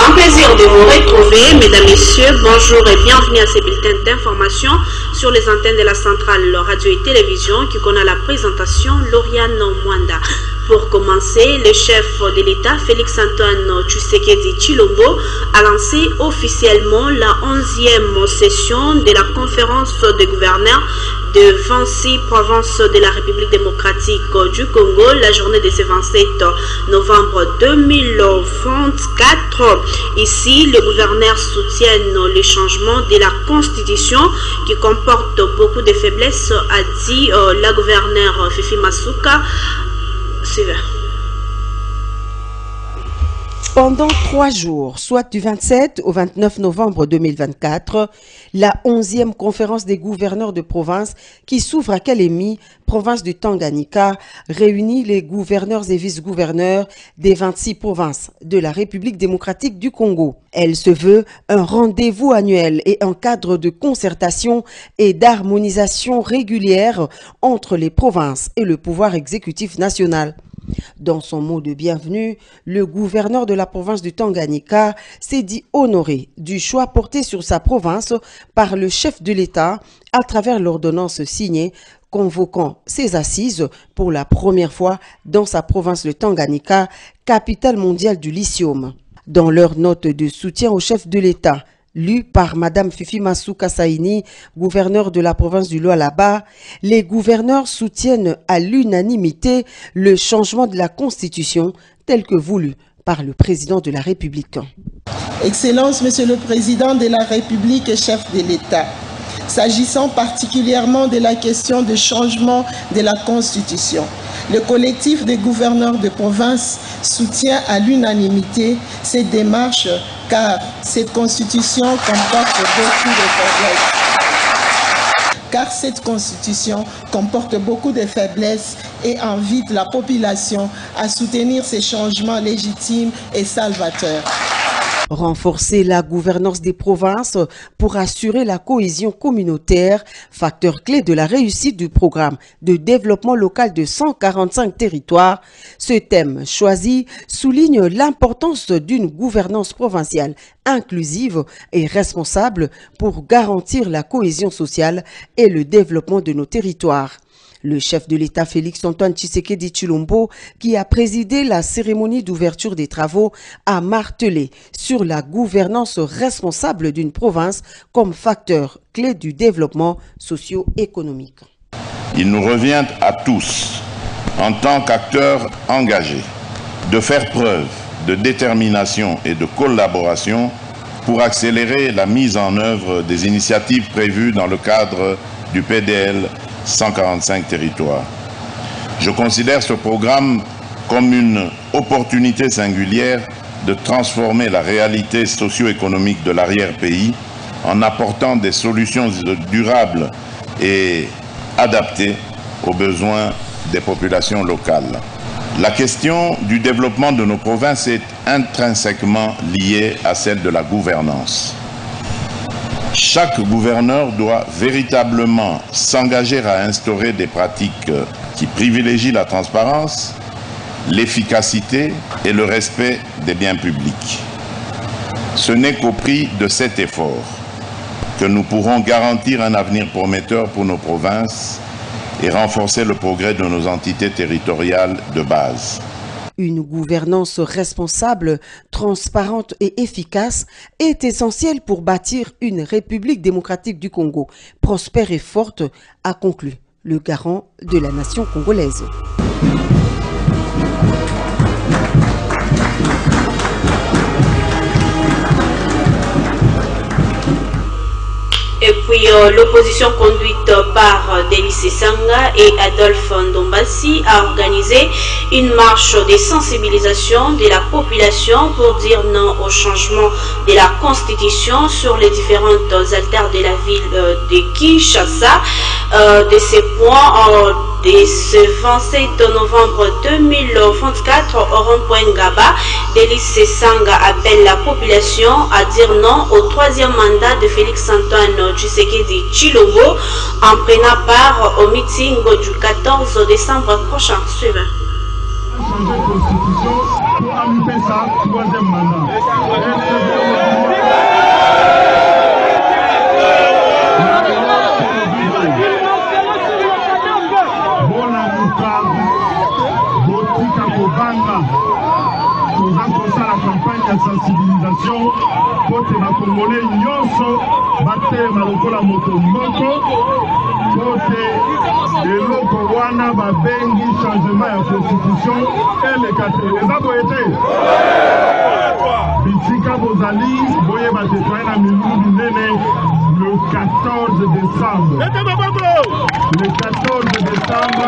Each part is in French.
un plaisir de vous retrouver, mesdames, messieurs. Bonjour et bienvenue à ces bulletins d'information sur les antennes de la centrale radio et télévision qui connaît la présentation Lauriane Mwanda. Pour commencer, le chef de l'État, Félix-Antoine Tshisekedi Tshilombo, a lancé officiellement la 11e session de la conférence des gouverneurs de 26 provinces de la République démocratique du Congo, la journée de ce 27 novembre 2024. Ici, les gouverneurs soutiennent le changement de la Constitution qui comporte beaucoup de faiblesses, a dit la gouverneure Fifi Masuka. Pendant 3 jours, soit du 27 au 29 novembre 2024, la 11e conférence des gouverneurs de province qui s'ouvre à Kalemi, province du Tanganyika, réunit les gouverneurs et vice-gouverneurs des 26 provinces de la République démocratique du Congo. Elle se veut un rendez-vous annuel et un cadre de concertation et d'harmonisation régulière entre les provinces et le pouvoir exécutif national. Dans son mot de bienvenue, le gouverneur de la province du Tanganyika s'est dit honoré du choix porté sur sa province par le chef de l'État à travers l'ordonnance signée convoquant ses assises pour la première fois dans sa province de Tanganyika, capitale mondiale du lithium. Dans leur note de soutien au chef de l'État, lue par Madame Fifi Masuka Saini, gouverneur de la province du Lualaba, les gouverneurs soutiennent à l'unanimité le changement de la Constitution tel que voulu par le président de la République. Excellence, Monsieur le Président de la République et chef de l'État, s'agissant particulièrement de la question de changement de la Constitution, le collectif des gouverneurs de province soutient à l'unanimité cette démarche car cette Constitution comporte beaucoup de faiblesses. Et invite la population à soutenir ces changements légitimes et salvateurs. Renforcer la gouvernance des provinces pour assurer la cohésion communautaire, facteur clé de la réussite du programme de développement local de 145 territoires. Ce thème choisi souligne l'importance d'une gouvernance provinciale inclusive et responsable pour garantir la cohésion sociale et le développement de nos territoires. Le chef de l'État Félix-Antoine Tshisekedi Tshilombo, qui a présidé la cérémonie d'ouverture des travaux, a martelé sur la gouvernance responsable d'une province comme facteur clé du développement socio-économique. Il nous revient à tous, en tant qu'acteurs engagés, de faire preuve de détermination et de collaboration pour accélérer la mise en œuvre des initiatives prévues dans le cadre du PDL 145 territoires. Je considère ce programme comme une opportunité singulière de transformer la réalité socio-économique de l'arrière-pays en apportant des solutions durables et adaptées aux besoins des populations locales. La question du développement de nos provinces est intrinsèquement liée à celle de la gouvernance. Chaque gouverneur doit véritablement s'engager à instaurer des pratiques qui privilégient la transparence, l'efficacité et le respect des biens publics. Ce n'est qu'au prix de cet effort que nous pourrons garantir un avenir prometteur pour nos provinces et renforcer le progrès de nos entités territoriales de base. Une gouvernance responsable, transparente et efficace est essentielle pour bâtir une République démocratique du Congo, prospère et forte, a conclu le garant de la nation congolaise. Et puis l'opposition conduite par Denis Sanga et Adolphe Ndombasi a organisé une marche de sensibilisation de la population pour dire non au changement de la Constitution sur les différentes altères de la ville de Kinshasa. De ces points, dès ce 27 novembre 2024 au rond-point Ngaba, Denis Sanga appelle la population à dire non au 3e mandat de Félix-Antoine Tshisekedi Tshilombo en prenant part au meeting du 14 décembre prochain. Suivez. Changer la Constitution pour annoncer ça, 3e mandat. Sanga. Nous avons fait la campagne de sensibilisation pour que les Congolais nyonso batte malokola moto moko pour que les locaux wana babengi changement de constitution et les catégories. Ça doit être. Bitika Bozali, boye batetwaye na milulu minene le 14 décembre. Le 14 décembre,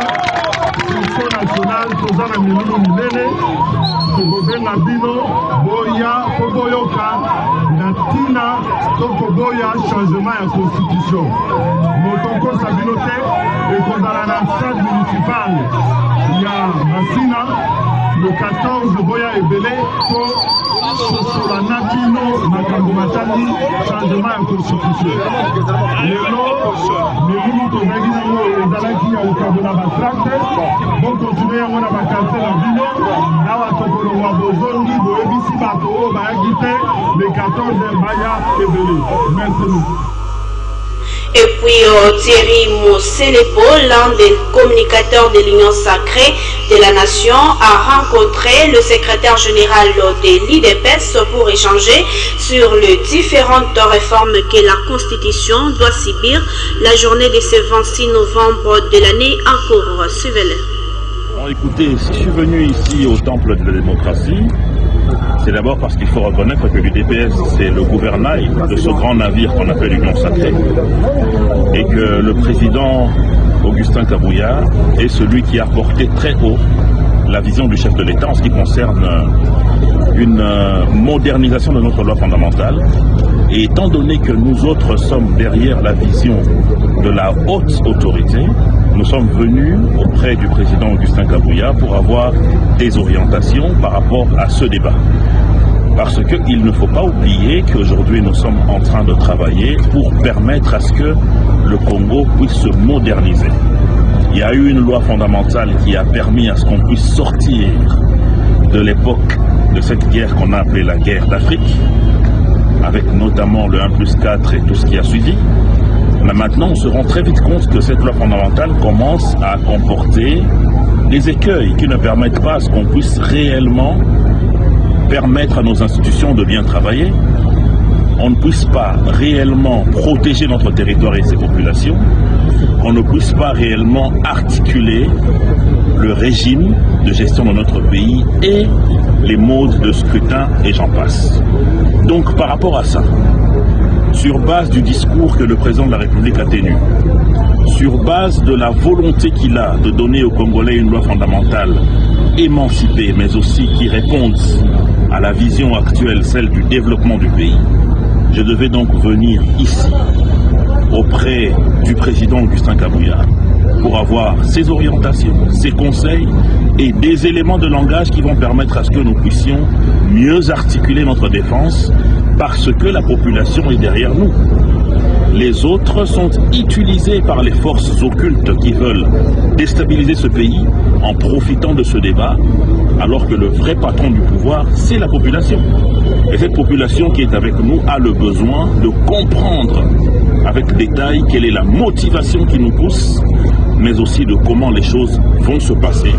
Conseil national toza na milulu minene. Tokobenga bino boya koboyoka na tina tokoboya changement ya constitution. Motokosa bino te ekozala na stade municipal ya Masina le 14 boya ebele po sosolana bino makambo matali changement ya constitution. Lelo milulu tozalaki nango ezalaki ya kokabola batracte bokontinue yango na bakarte na bino awa tokolongwa bozongi boyebisi bato oyo bayaki te le 14 baya ebele. Merci beaucoup. Et puis Thierry Moselepo, l'un des communicateurs de l'Union sacrée de la Nation, a rencontré le secrétaire général de l'IDPS pour échanger sur les différentes réformes que la Constitution doit subir la journée de ce 26 novembre de l'année en cours. Suivez-le. Écoutez, si je suis venu ici au temple de la démocratie, c'est d'abord parce qu'il faut reconnaître que l'UDPS, c'est le gouvernail de ce grand navire qu'on appelle l'Union sacrée, et que le président Augustin Kabouya est celui qui a porté très haut la vision du chef de l'État en ce qui concerne une modernisation de notre loi fondamentale. Et étant donné que nous autres sommes derrière la vision de la haute autorité, nous sommes venus auprès du président Augustin Kabouya pour avoir des orientations par rapport à ce débat. Parce qu'il ne faut pas oublier qu'aujourd'hui nous sommes en train de travailler pour permettre à ce que le Congo puisse se moderniser. Il y a eu une loi fondamentale qui a permis à ce qu'on puisse sortir de l'époque de cette guerre qu'on a appelée la guerre d'Afrique, avec notamment le 1+4 et tout ce qui a suivi. Mais maintenant, on se rend très vite compte que cette loi fondamentale commence à comporter des écueils qui ne permettent pas à ce qu'on puisse réellement permettre à nos institutions de bien travailler. On ne puisse pas réellement protéger notre territoire et ses populations. On ne puisse pas réellement articuler le régime de gestion de notre pays et les modes de scrutin et j'en passe. Donc par rapport à ça, sur base du discours que le président de la République a tenu, sur base de la volonté qu'il a de donner aux Congolais une loi fondamentale émancipée, mais aussi qui réponde à la vision actuelle, celle du développement du pays, je devais donc venir ici, auprès du président Augustin Kabouya, pour avoir ses orientations, ses conseils et des éléments de langage qui vont permettre à ce que nous puissions mieux articuler notre défense parce que la population est derrière nous. Les autres sont utilisés par les forces occultes qui veulent déstabiliser ce pays en profitant de ce débat, alors que le vrai patron du pouvoir, c'est la population. Et cette population qui est avec nous a le besoin de comprendre avec détail quelle est la motivation qui nous pousse, mais aussi de comment les choses vont se passer,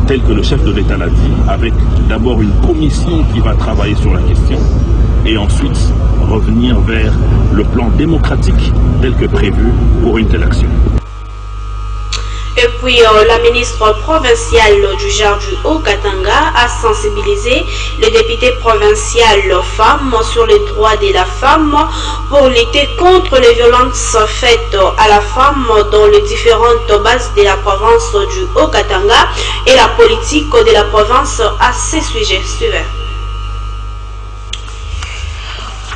tel que le chef de l'État l'a dit, avec d'abord une commission qui va travailler sur la question, et ensuite revenir vers le plan démocratique tel que prévu pour une telle action. Et puis, la ministre provinciale du genre du Haut-Katanga a sensibilisé les députés provinciaux femmes sur les droits de la femme pour lutter contre les violences faites à la femme dans les différentes bases de la province du Haut-Katanga et la politique de la province à ces sujets. Suivez.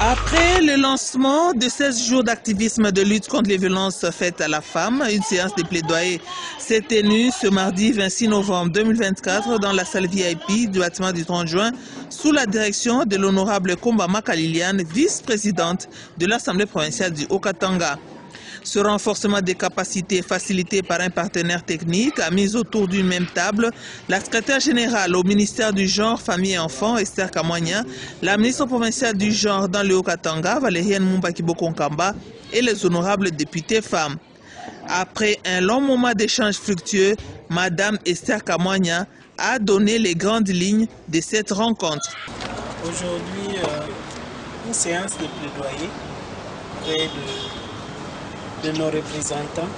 Après le lancement de 16 jours d'activisme de lutte contre les violences faites à la femme, une séance de plaidoyer s'est tenue ce mardi 26 novembre 2024 dans la salle VIP du bâtiment du 30 juin sous la direction de l'honorable Kombama Kaliliane, vice-présidente de l'Assemblée provinciale du Haut-Katanga. Ce renforcement des capacités facilité par un partenaire technique a mis autour d'une même table la secrétaire générale au ministère du Genre, Famille et Enfants, Esther Kamwanya, la ministre provinciale du Genre dans le Haut-Katanga, Valériane Mumbakibo-Konkamba, et les honorables députés femmes. Après un long moment d'échange fructueux, Madame Esther Kamwanya a donné les grandes lignes de cette rencontre. Aujourd'hui, une séance de plaidoyer auprès de nos représentants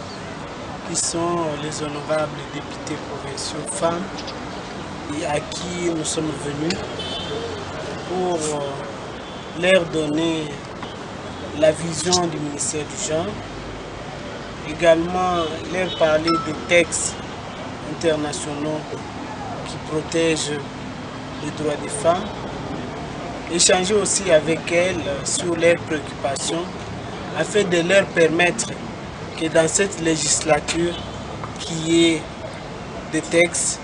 qui sont les honorables députés provinciaux femmes et à qui nous sommes venus pour leur donner la vision du ministère du genre, également leur parler des textes internationaux qui protègent les droits des femmes, échanger aussi avec elles sur leurs préoccupations afin de leur permettre que dans cette législature, qu'il y ait des textes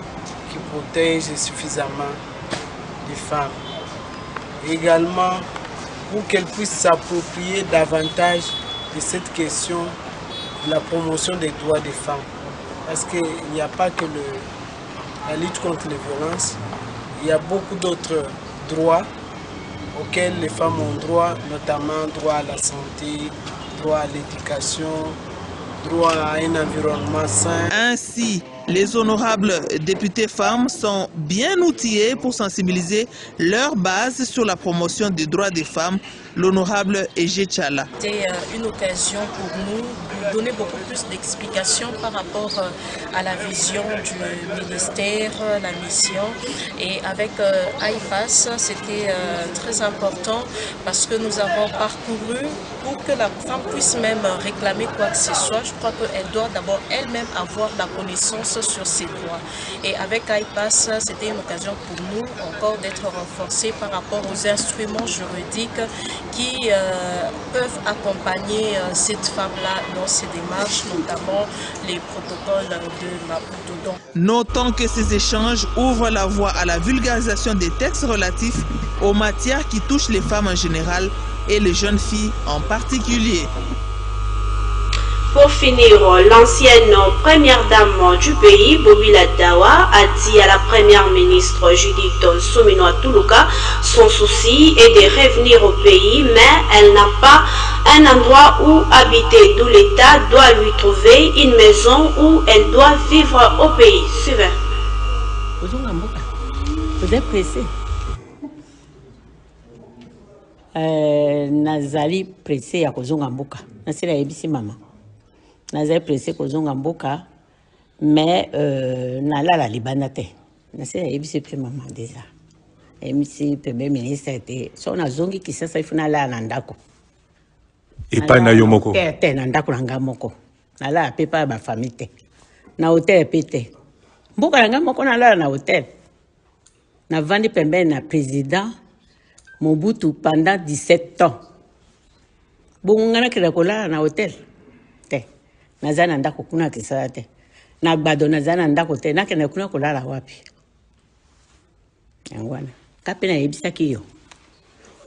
qui protègent suffisamment les femmes. Également, pour qu'elles puissent s'approprier davantage de cette question de la promotion des droits des femmes. Parce qu'il n'y a pas que la lutte contre les violences, il y a beaucoup d'autres droits auxquels les femmes ont droit, notamment droit à la santé, droit à l'éducation, droit à un environnement sain. Ainsi, les honorables députés femmes sont bien outillés pour sensibiliser leur base sur la promotion des droits des femmes, l'honorable Ege Tchala. C'était une occasion pour nous de donner beaucoup plus d'explications par rapport à la vision du ministère, la mission. Et avec AIPAS, c'était très important parce que nous avons parcouru pour que la femme puisse même réclamer quoi que ce soit. Je crois qu'elle doit d'abord elle-même avoir la connaissance sur ses droits. Et avec AIPAS, c'était une occasion pour nous encore d'être renforcés par rapport aux instruments juridiques qui peuvent accompagner cette femme-là dans ses démarches, notamment les protocoles de Maputo. Notons que ces échanges ouvrent la voie à la vulgarisation des textes relatifs aux matières qui touchent les femmes en général et les jeunes filles en particulier. Pour finir, l'ancienne première dame du pays, Bobila Dawa, a dit à la première ministre Judith Suminwa Tuluka son souci est de revenir au pays, mais elle n'a pas un endroit où habiter, d'où l'État doit lui trouver une maison où elle doit vivre au pays. Suivez. Vous êtes pressé. Nazali pressé à kozonga mboka. Nasila ebisi mama. Nazali pressé kozonga mboka, mais nalala libanda te. Nasila ebisi pe mama déjà. Ebisi premier ministre était so nazongi kisasa ifuna la na ndako. Epa na yo moko. Te na ndako nanga moko. Nala pepa ba famille te. Na hotel pete. Mboka nanga moko nalala na hotel. Na vandi pembeni na président Mobutu pendant 17 ans. Bon, on a créé na hôtel. Te. Nazana ndako kuna kisala te. Na gbado nazana ndako te. Na kena kuna kolala wapi. Yangwana. Kape na yebisa kiyo.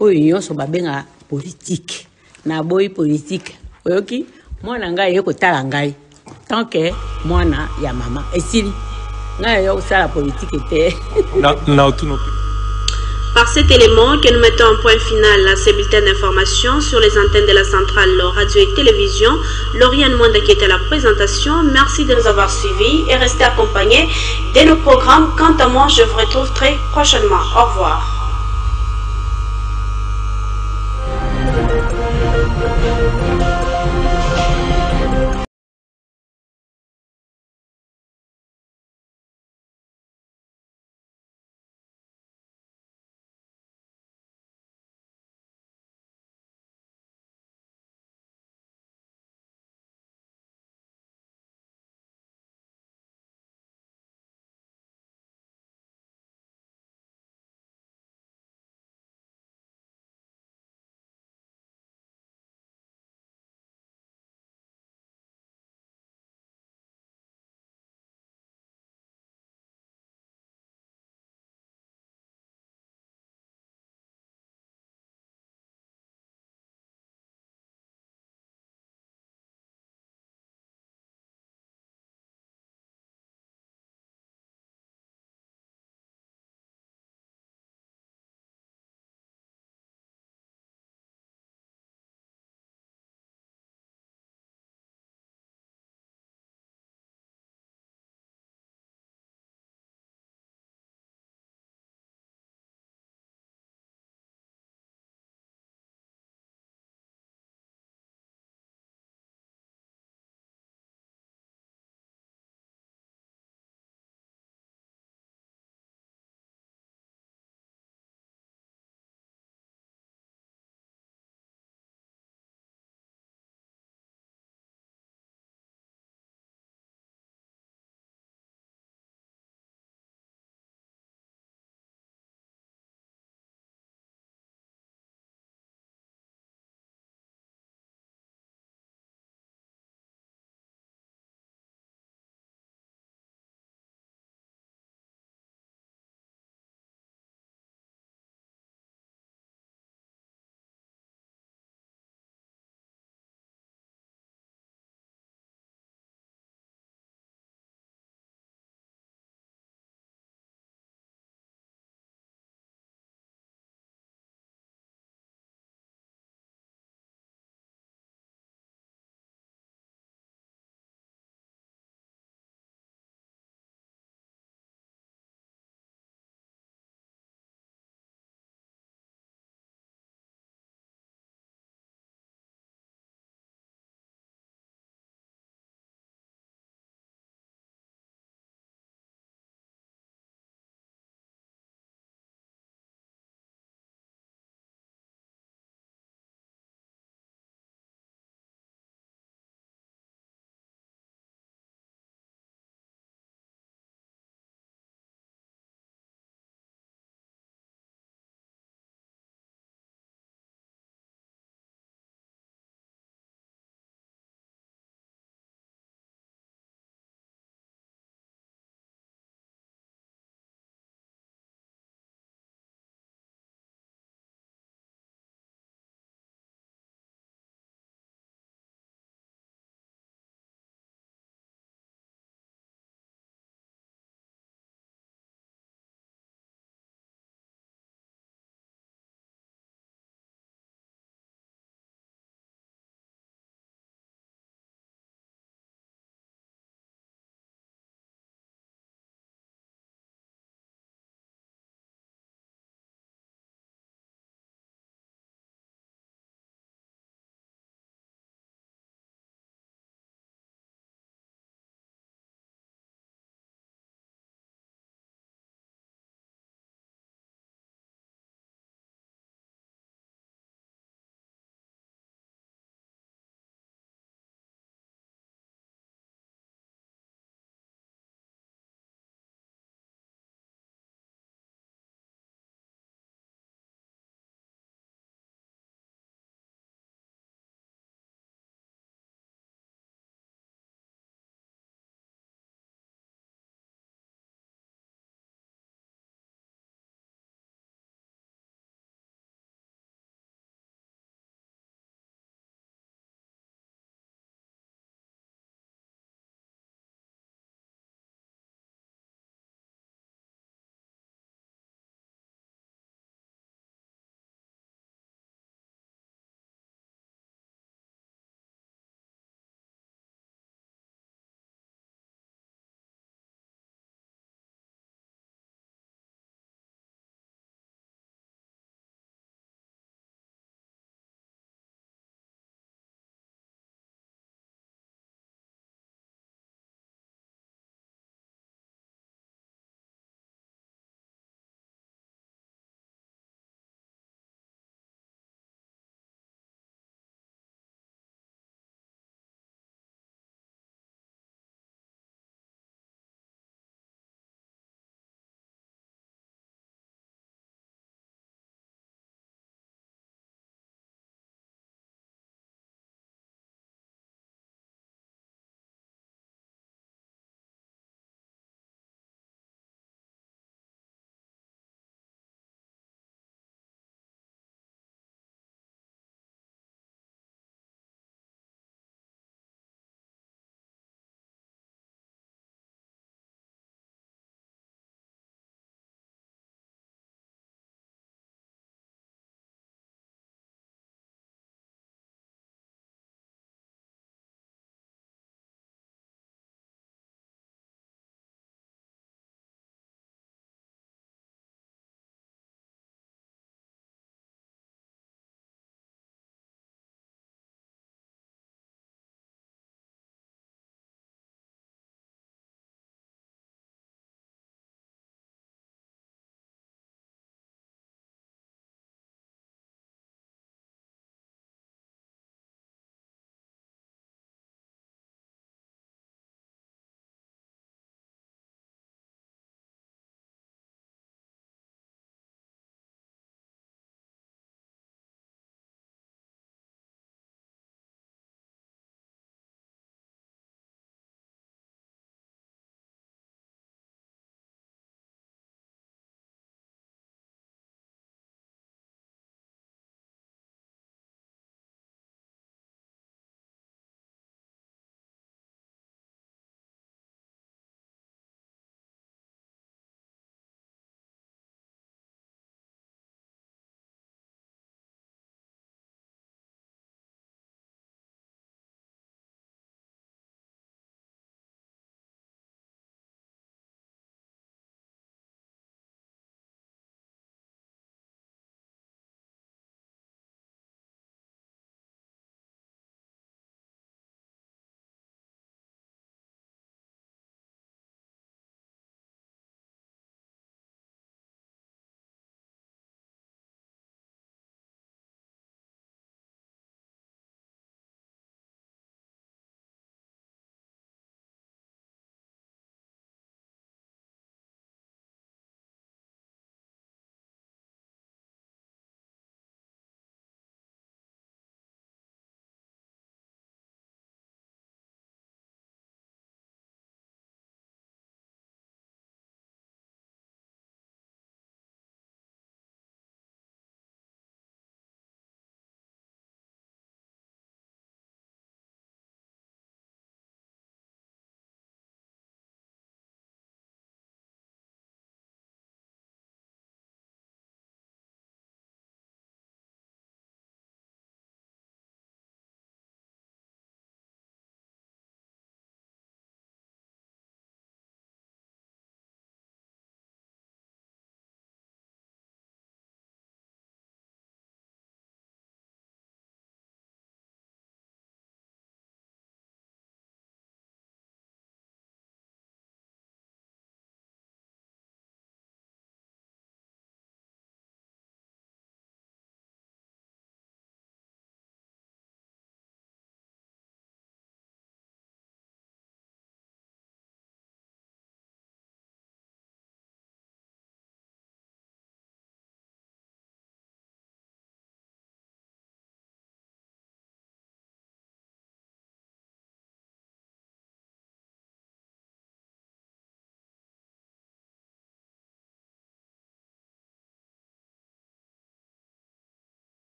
Oyo nyonso babenga politique. Na boy politique. Oyoki mwana ngai yeko tala ngai. Tant que mwana ya mama esili. Ngai yo sala politique te. Na tout non plus. Par cet élément que nous mettons un point final à ces bulletins d'information sur les antennes de la centrale radio et télévision. Lauriane Mwanda qui était à la présentation. Merci de nous avoir suivis et restez accompagnés de nos programmes. Quant à moi, je vous retrouve très prochainement. Au revoir.